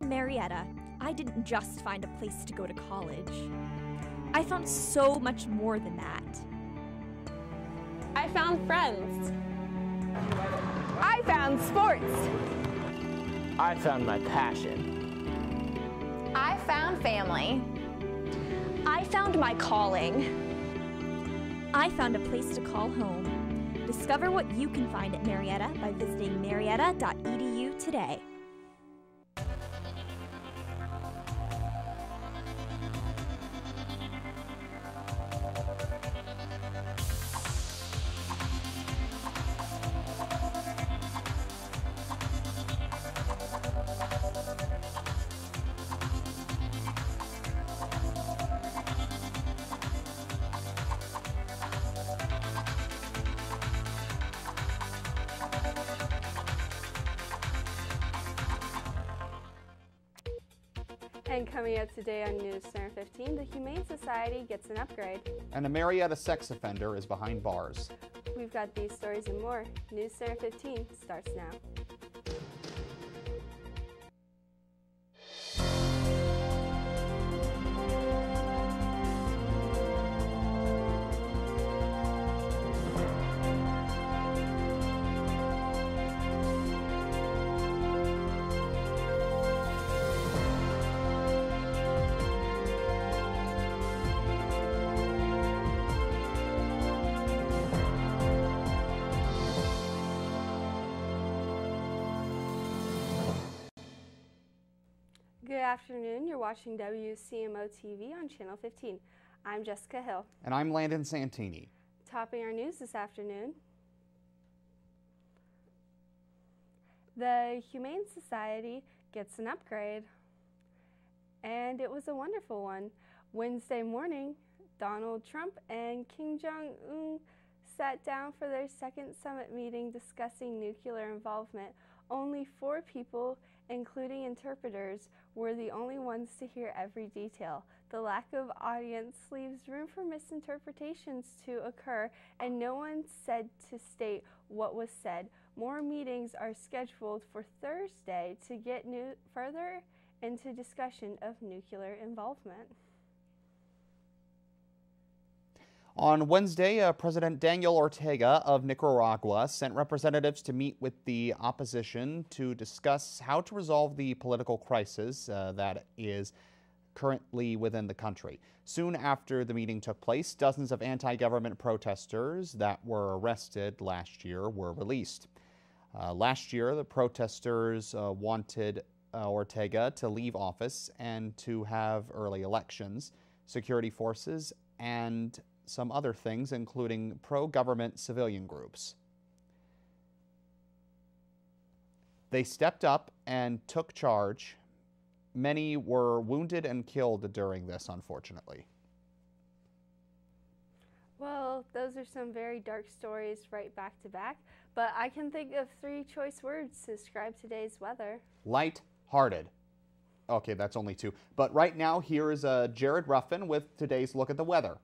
Marietta, I didn't just find a place to go to college. I found so much more than that. I found friends. I found sports. I found my passion. I found family. I found my calling. I found a place to call home. Discover what you can find at Marietta by visiting marietta.edu today. And coming up today on News Center 15, the Humane Society gets an upgrade. And a Marietta sex offender is behind bars. We've got these stories and more. News Center 15 starts now. Good afternoon. You're watching WCMO TV on Channel 15. I'm Jessica Hill. And I'm Landon Santini. Topping our news this afternoon, the Humane Society gets an upgrade, and it was a wonderful one. Wednesday morning, Donald Trump and Kim Jong-un sat down for their second summit meeting discussing nuclear involvement. Only 4 people, including interpreters, were the only ones to hear every detail. The lack of audience leaves room for misinterpretations to occur, and no one said to state what was said. More meetings are scheduled for Thursday to get further into discussion of nuclear involvement. On Wednesday, President Daniel Ortega of Nicaragua sent representatives to meet with the opposition to discuss how to resolve the political crisis that is currently within the country. Soon after the meeting took place, dozens of anti-government protesters that were arrested last year were released. Last year, the protesters wanted Ortega to leave office and to have early elections. Security forces and some other things, including pro-government civilian groups. They stepped up and took charge. Many were wounded and killed during this, unfortunately. Well, those are some very dark stories right back to back, but I can think of 3 choice words to describe today's weather. Light-hearted. Okay, that's only 2. But right now, here is Jared Ruffin with today's look at the weather.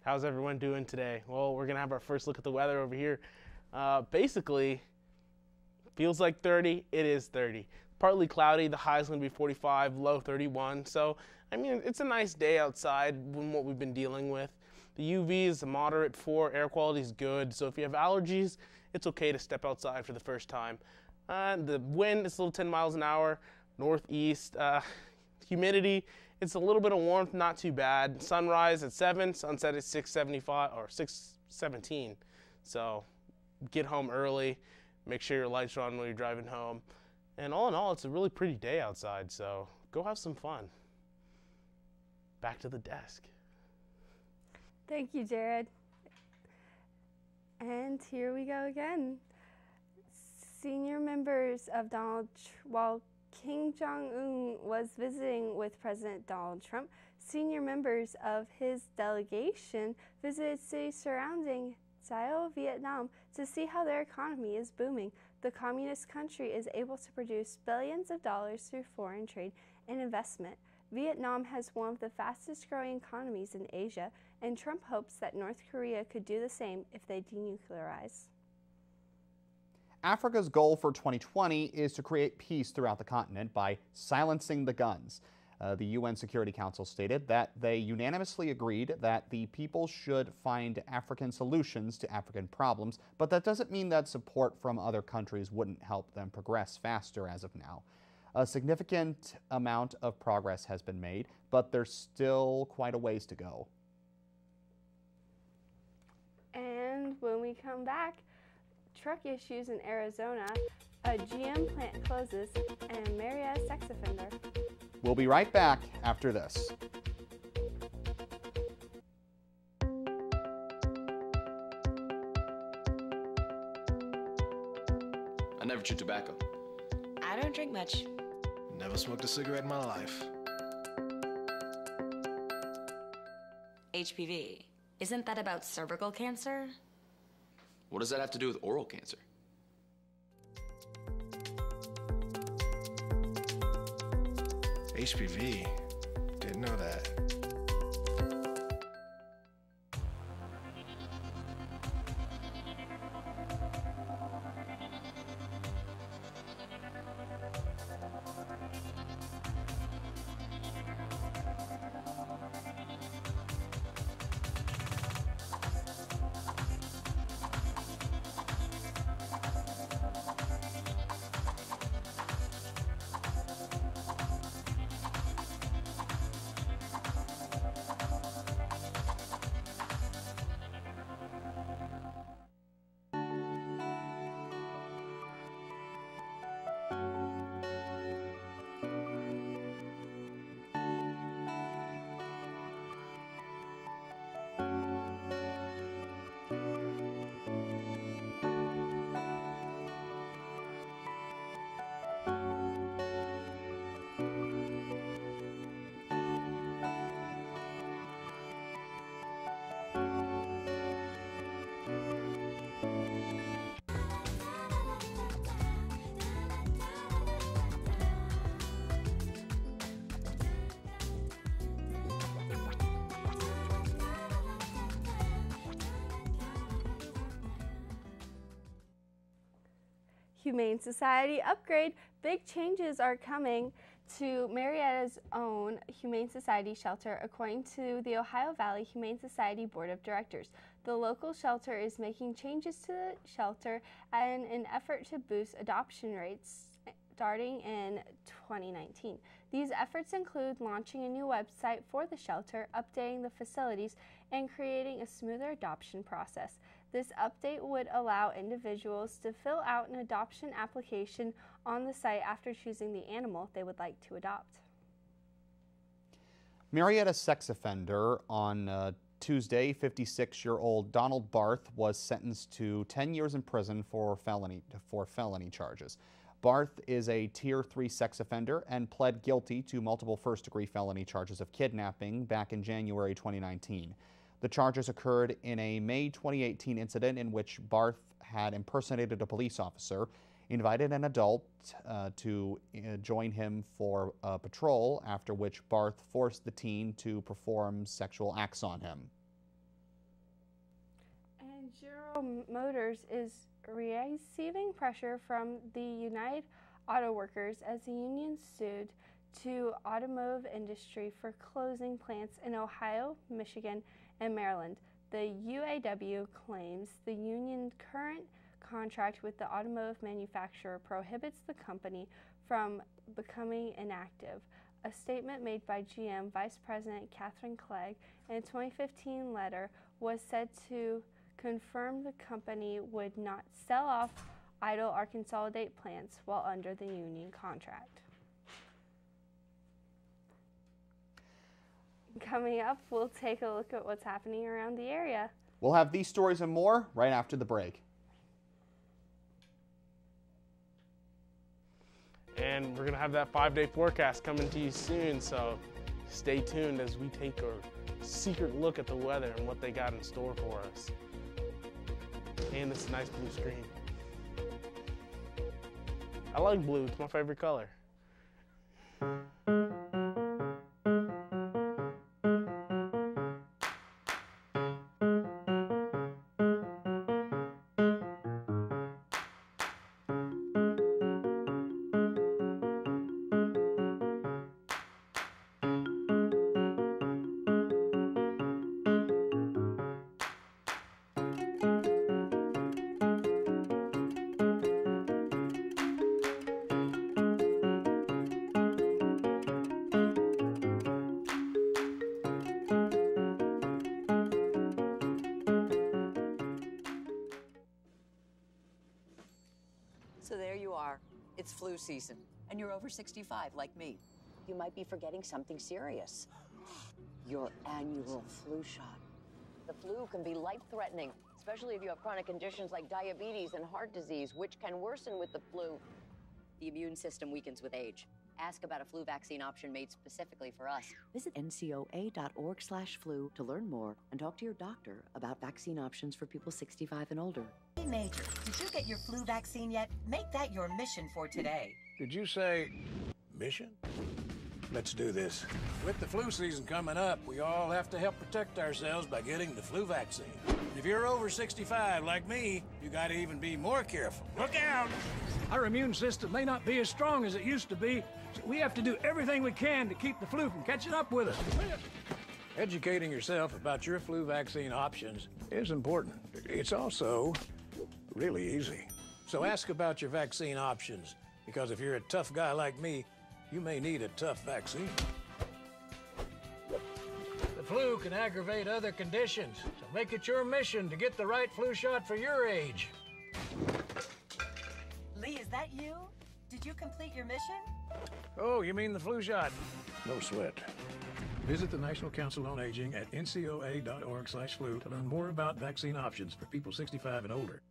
How's everyone doing today? Well, we're going to have our first look at the weather over here. Basically, feels like 30. It is 30. Partly cloudy. The high is going to be 45, low 31. So, I mean, it's a nice day outside from what we've been dealing with. The UV is a moderate 4. Air quality is good. So if you have allergies, it's okay to step outside for the first time. The wind is still 10 miles an hour, northeast. Humidity, it's a little bit of warmth, not too bad. Sunrise at 7, sunset at 6:75 or 6:17. So get home early, make sure your lights are on when you're driving home. And all in all, it's a really pretty day outside, so go have some fun. Back to the desk. Thank you, Jared. And here we go again. Senior members of while Kim Jong-un was visiting with President Donald Trump, senior members of his delegation visited cities surrounding Sao, Vietnam, to see how their economy is booming. The communist country is able to produce billions of dollars through foreign trade and investment. Vietnam has one of the fastest growing economies in Asia, and Trump hopes that North Korea could do the same if they denuclearize. Africa's goal for 2020 is to create peace throughout the continent by silencing the guns. The UN Security Council stated that they unanimously agreed that the people should find African solutions to African problems, but that doesn't mean that support from other countries wouldn't help them progress faster as of now. A significant amount of progress has been made, but there's still quite a ways to go. And when we come back, truck issues in Arizona, a GM plant closes, and Marietta sex offender. We'll be right back after this. I never chew tobacco. I don't drink much. Never smoked a cigarette in my life. HPV. Isn't that about cervical cancer? What does that have to do with oral cancer? HPV? Didn't know that. Humane Society upgrade. Big changes are coming to Marietta's own Humane Society shelter, according to the Ohio Valley Humane Society Board of Directors. The local shelter is making changes to the shelter in an effort to boost adoption rates starting in 2019. These efforts include launching a new website for the shelter, updating the facilities, and creating a smoother adoption process. This update would allow individuals to fill out an adoption application on the site after choosing the animal they would like to adopt. Marietta sex offender on Tuesday, 56-year-old Donald Barth was sentenced to 10 years in prison for felony charges. Barth is a Tier 3 sex offender and pled guilty to multiple first-degree felony charges of kidnapping back in January 2019. The charges occurred in a May 2018 incident in which Barth had impersonated a police officer, invited an adult to join him for a patrol, after which Barth forced the teen to perform sexual acts on him. And General Motors is receiving pressure from the United Auto Workers as the union sued to automotive industry for closing plants in Ohio, Michigan, and Maryland. The UAW claims the union's current contract with the automotive manufacturer prohibits the company from becoming inactive. A statement made by GM Vice President Catherine Clegg in a 2015 letter was said to confirm the company would not sell off, idle, or consolidate plants while under the union contract. Coming up, we'll take a look at what's happening around the area. We'll have these stories and more right after the break. And we're going to have that 5-day forecast coming to you soon, so stay tuned as we take a secret look at the weather and what they got in store for us. And this nice blue screen. I like blue, it's my favorite color. So there you are. It's flu season, and you're over 65 like me. You might be forgetting something serious. Your annual flu shot. The flu can be life-threatening, especially if you have chronic conditions like diabetes and heart disease, which can worsen with the flu. The immune system weakens with age. Ask about a flu vaccine option made specifically for us. Visit ncoa.org/flu to learn more and talk to your doctor about vaccine options for people 65 and older. Hey, Major, did you get your flu vaccine yet? Make that your mission for today. Did you say mission? Let's do this. With the flu season coming up, we all have to help protect ourselves by getting the flu vaccine. If you're over 65 like me, you gotta even be more careful. Look out! Our immune system may not be as strong as it used to be, so we have to do everything we can to keep the flu from catching up with us. Educating yourself about your flu vaccine options is important. It's also really easy. So ask about your vaccine options, because if you're a tough guy like me, you may need a tough vaccine. The flu can aggravate other conditions, so make it your mission to get the right flu shot for your age. Lee, is that you? Did you complete your mission? Oh, you mean the flu shot? No sweat. Visit the National Council on Aging at ncoa.org/flu to learn more about vaccine options for people 65 and older.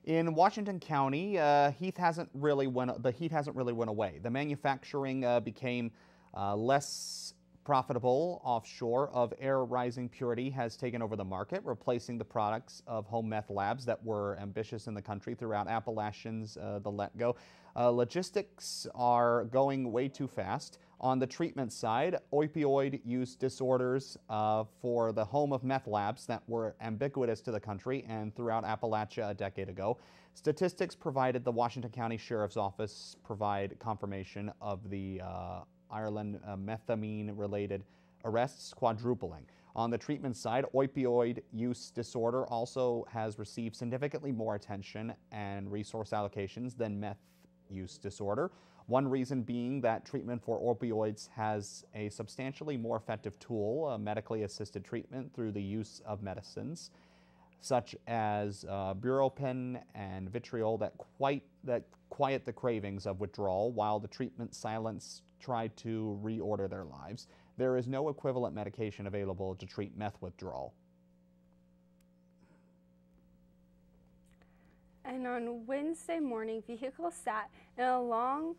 In Washington County, the heat hasn't really went away. The manufacturing became less profitable offshore of air rising purity has taken over the market, replacing the products of home meth labs that were ambitious in the country throughout Appalachians, the Let Go. Logistics are going way too fast. On the treatment side, opioid use disorders for the home of meth labs that were ubiquitous to the country and throughout Appalachia a decade ago. Statistics provided the Washington County Sheriff's Office provide confirmation of the Ireland methamphetamine-related arrests quadrupling. On the treatment side, opioid use disorder also has received significantly more attention and resource allocations than meth use disorder. One reason being that treatment for opioids has a substantially more effective tool, medically assisted treatment through the use of medicines, such as bupropion and vitriol that quiet the cravings of withdrawal, while the treatment silence try to reorder their lives. There is no equivalent medication available to treat meth withdrawal. And on Wednesday morning, vehicles sat in a long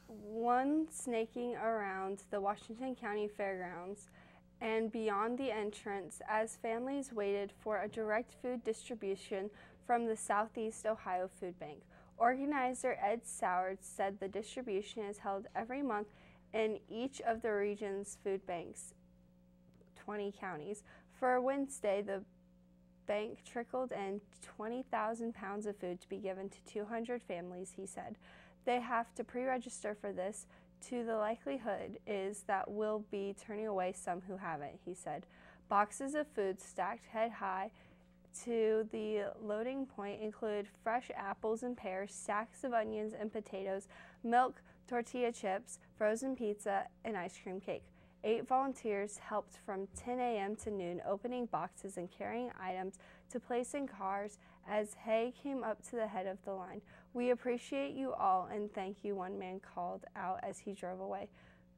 one snaking around the Washington County Fairgrounds and beyond the entrance as families waited for a direct food distribution from the Southeast Ohio Food Bank. Organizer Ed Soward said the distribution is held every month in each of the region's food banks, 20 counties. For Wednesday, the bank trickled in 20,000 pounds of food to be given to 200 families, he said. They have to pre-register for this. The likelihood is that we'll be turning away some who haven't, he said. Boxes of food stacked head high to the loading point include fresh apples and pears, sacks of onions and potatoes, milk, tortilla chips, frozen pizza, and ice cream cake. 8 volunteers helped from 10 a.m. to noon, opening boxes and carrying items to place in cars as hay came up to the head of the line. "We appreciate you all and thank you," one man called out as he drove away.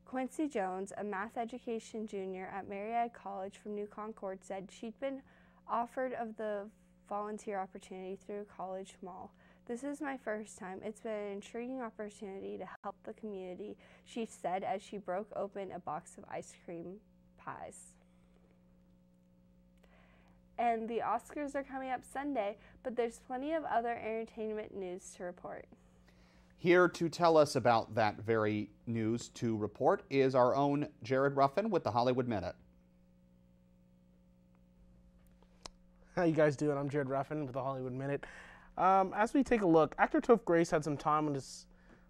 Quincy Jones, a math education junior at Marietta College from New Concord, said she'd been offered of the volunteer opportunity through College Mall. "This is my first time. It's been an intriguing opportunity to help the community," she said as she broke open a box of ice cream pies. And the Oscars are coming up Sunday, but there's plenty of other entertainment news to report. Here to tell us about that very news to report is our own Jared Ruffin with the Hollywood Minute. How you guys doing? I'm Jared Ruffin with the Hollywood Minute. As we take a look, actor Toph Grace had some time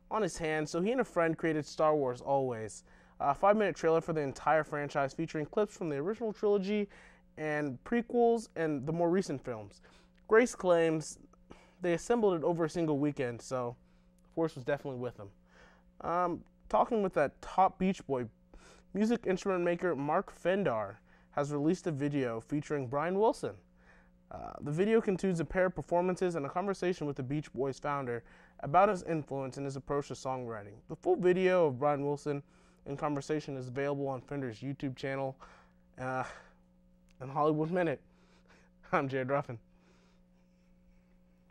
on his hands, so he and a friend created Star Wars Always, a 5-minute trailer for the entire franchise featuring clips from the original trilogy and prequels and the more recent films. Grace claims they assembled it over a single weekend, so the force was definitely with them. Talking with that top Beach Boy, music instrument maker Mark Fendar has released a video featuring Brian Wilson. The video contains a pair of performances and a conversation with the Beach Boys founder about his influence and his approach to songwriting. The full video of Brian Wilson in conversation is available on Fender's YouTube channel and Hollywood Minute. I'm Jared Ruffin.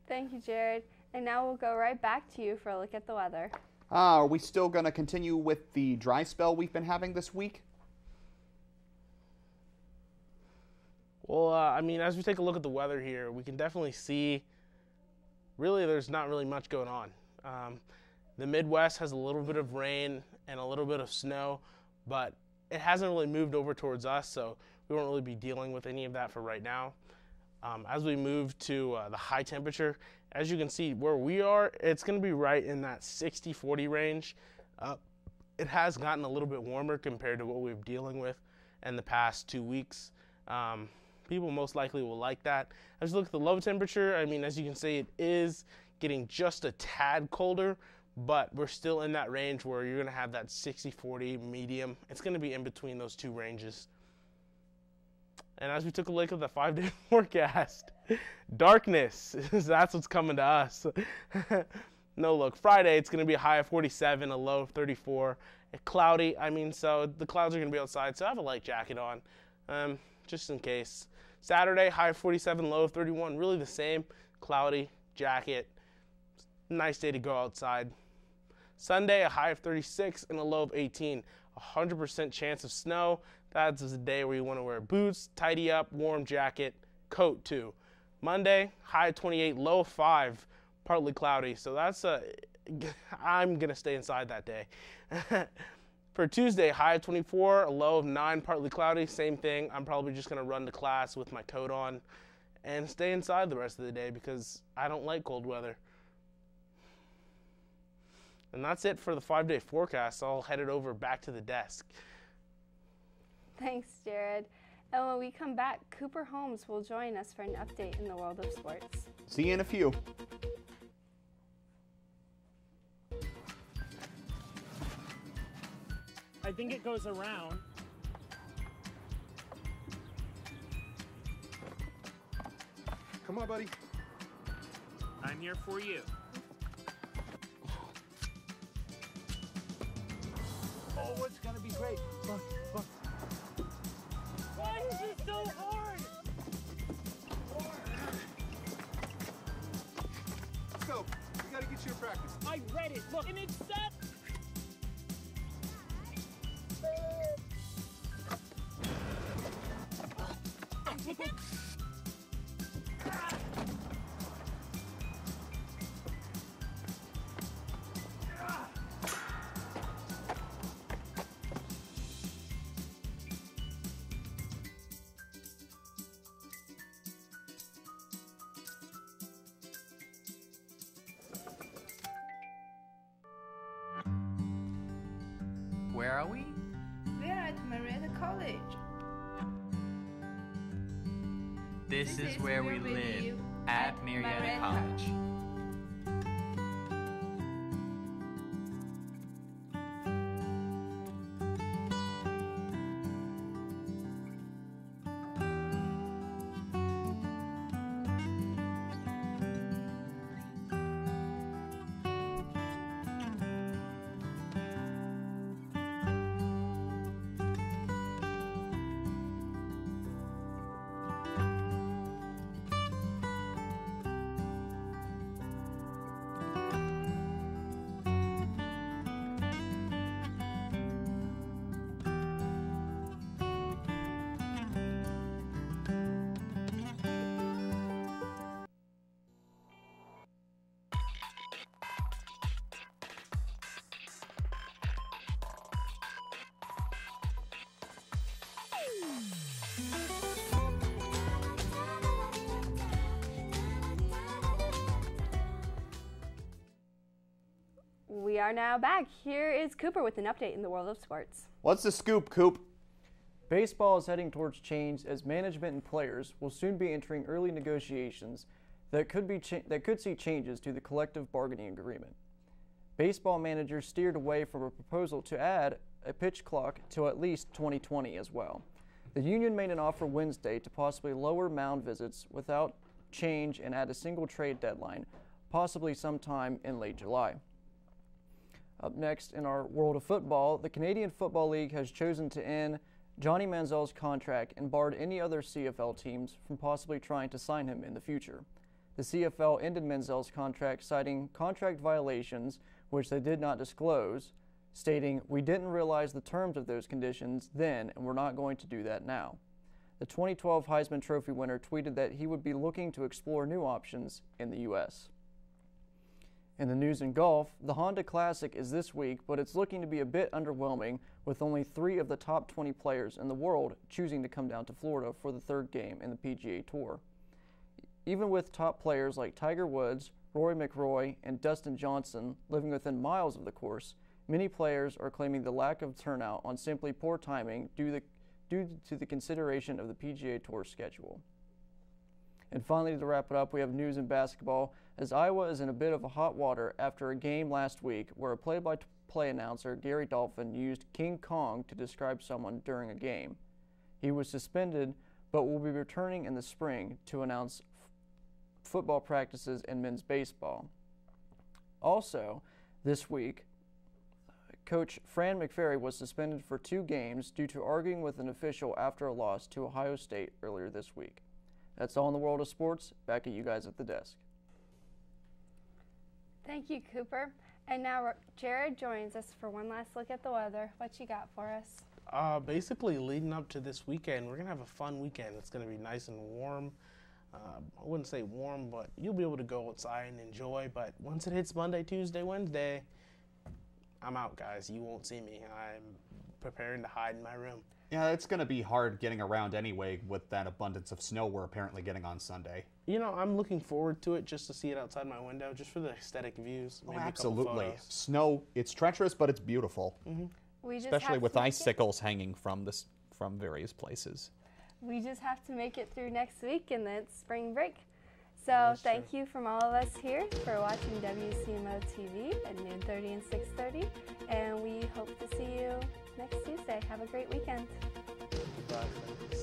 Thank you, Jared. And now we'll go right back to you for a look at the weather. Are we still going to continue with the dry spell we've been having this week? Well, I mean, as we take a look at the weather here, we can definitely see really there's not really much going on. The Midwest has a little bit of rain and a little bit of snow, but it hasn't really moved over towards us, so we won't really be dealing with any of that for right now. As we move to the high temperature, as you can see where we are, it's going to be right in that 60-40 range. It has gotten a little bit warmer compared to what we've been dealing with in the past 2 weeks. People most likely will like that. As you look at the low temperature, I mean, as you can see, it is getting just a tad colder, but we're still in that range where you're going to have that 60-40 medium. It's going to be in between those two ranges. And as we took a look at the 5-day forecast, darkness, that's what's coming to us. No, look, Friday, it's going to be a high of 47, a low of 34. Cloudy, I mean, so the clouds are going to be outside, so I have a light jacket on, just in case. Saturday, high of 47, low of 31, really the same, cloudy, jacket, nice day to go outside. Sunday, a high of 36 and a low of 18, 100% chance of snow. That's a day where you want to wear boots, tidy up, warm jacket, coat too. Monday, high of 28, low of 5, partly cloudy. So that's I'm going to stay inside that day. For Tuesday, high of 24, a low of 9, partly cloudy. Same thing. I'm probably just going to run to class with my coat on and stay inside the rest of the day because I don't like cold weather. And that's it for the 5-day forecast. I'll head it over back to the desk. Thanks, Jared. And when we come back, Cooper Holmes will join us for an update in the world of sports. See you in a few. I think it goes around. Come on, buddy. I'm here for you. Oh, it's gonna be great. Look, look. Why is it so hard? Let's go. We gotta get you in practice. I read it. Look, and it's set. Where are we? We're at Marietta College. This is where we live, at Marietta College. We are now back. Here is Cooper with an update in the world of sports. What's the scoop, Coop? Baseball is heading towards change as management and players will soon be entering early negotiations that could see changes to the collective bargaining agreement. Baseball managers steered away from a proposal to add a pitch clock till at least 2020 as well. The union made an offer Wednesday to possibly lower mound visits without change and add a single trade deadline, possibly sometime in late July. Up next in our world of football, the Canadian Football League has chosen to end Johnny Manziel's contract and barred any other CFL teams from possibly trying to sign him in the future. The CFL ended Manziel's contract, citing contract violations, which they did not disclose, stating, "We didn't realize the terms of those conditions then, and we're not going to do that now." The 2012 Heisman Trophy winner tweeted that he would be looking to explore new options in the U.S. In the news in golf, the Honda Classic is this week, but it's looking to be a bit underwhelming, with only 3 of the top 20 players in the world choosing to come down to Florida for the third game in the PGA Tour. Even with top players like Tiger Woods, Rory McIlroy, and Dustin Johnson living within miles of the course, many players are claiming the lack of turnout on simply poor timing due to the consideration of the PGA Tour schedule. And finally, to wrap it up, we have news in basketball, as Iowa is in a bit of a hot water after a game last week where a play-by-play announcer, Gary Dolphin, used King Kong to describe someone during a game. He was suspended, but will be returning in the spring to announce football practices and men's baseball. Also, this week, Coach Fran McFerry was suspended for 2 games due to arguing with an official after a loss to Ohio State earlier this week. That's all in the world of sports. Back at you guys at the desk. Thank you, Cooper. And now Jared joins us for one last look at the weather. What you got for us? Basically, leading up to this weekend, we're going to have a fun weekend. It's going to be nice and warm. I wouldn't say warm, but you'll be able to go outside and enjoy. But once it hits Monday, Tuesday, Wednesday, I'm out, guys. You won't see me. I'm preparing to hide in my room. Yeah, it's going to be hard getting around anyway with that abundance of snow we're apparently getting on Sunday. You know, I'm looking forward to it just to see it outside my window, just for the aesthetic views. Oh, maybe absolutely. A couple photos. Snow, it's treacherous, but it's beautiful. We just especially have with to make icicles hanging from various places. We just have to make it through next week, and then it's spring break. So thank you from all of us here for watching WCMO TV at noon 30 and 6:30, and we hope to see you next Tuesday. Have a great weekend. Bye.